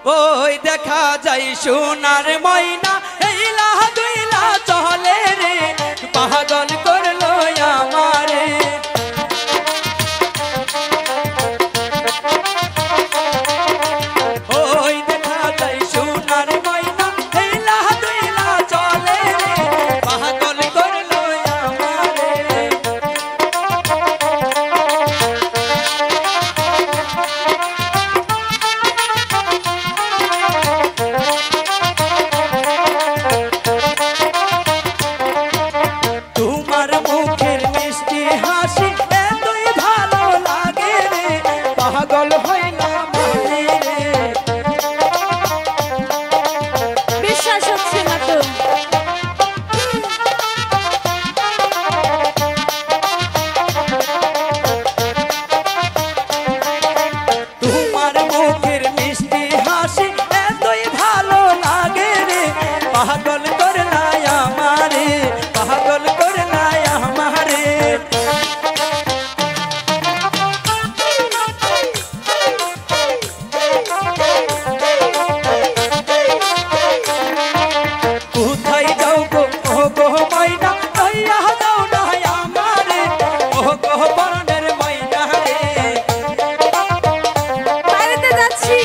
ওই দেখা যায় সোনার ময়না এইলা দুইলা চলে রে পাগল করলো আমারে ওই দেখা যায় সোনার ময়না এইলা দুইলা চলে রে পাগল করলো আমারে তোমার মুখের মিষ্টি হাসি এতই ভালো লাগে রে পাগল হইলাম আমি রে বিশ্বাস হচ্ছে না তো। তোমার মুখের মিষ্টি হাসি এতই ভালো লাগে রে পাগল করলাই আমারে পাগল করলাই আমারে কোথায় যাও গো ও গো ময়না লইয়া যাও না আমারে ও গো পরাণের ময়না রে বাড়িতে যাচ্ছি।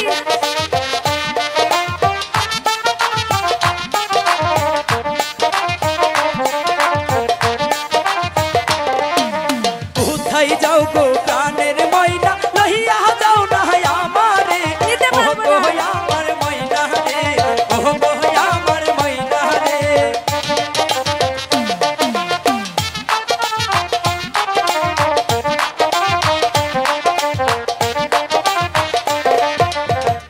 কোথায় যাও গো প্রাণের ময়না লইয়া যাও না আমারে নিতে ও পারবো গো না। আমার ময়না রে ও গো আমার ময়না রে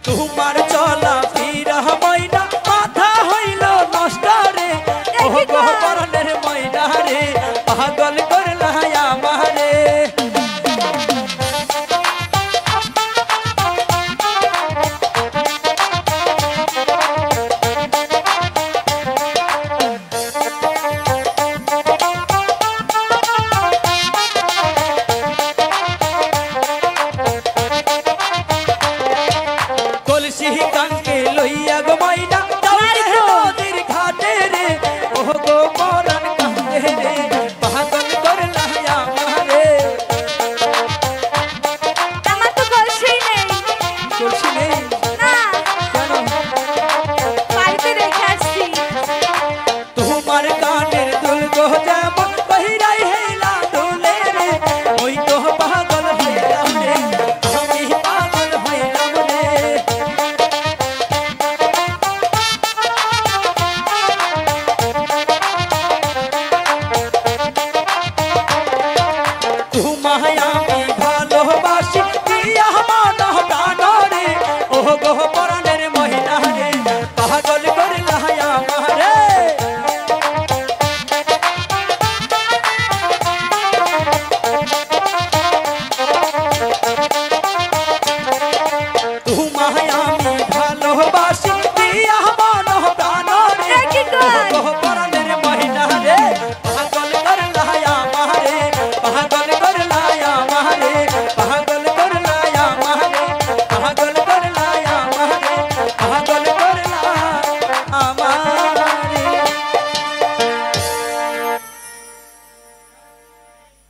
তোমার চলা ফিরা ময়না মাথা হইল নষ্ট রে ও গো পরাণের ময়না রে পাগল করলা আমারে কলসি কানকে লইয়া গো ময়না যাও রে নদীর ঘাটে রে ও গো পরাণ কান্দে রে পাগল করলা আমারে আমার তো কলসিই নেই। কলসি নেই না, কেন বাড়িতে রেখে আসছি। তোমার কানের দুল গো যেমন বহিরাই হেলা দুলে রে ওই তো পাগল হইলাম রে আমি পাগল হইলাম রে তোমায় আমি ভালোবাসি দিয়া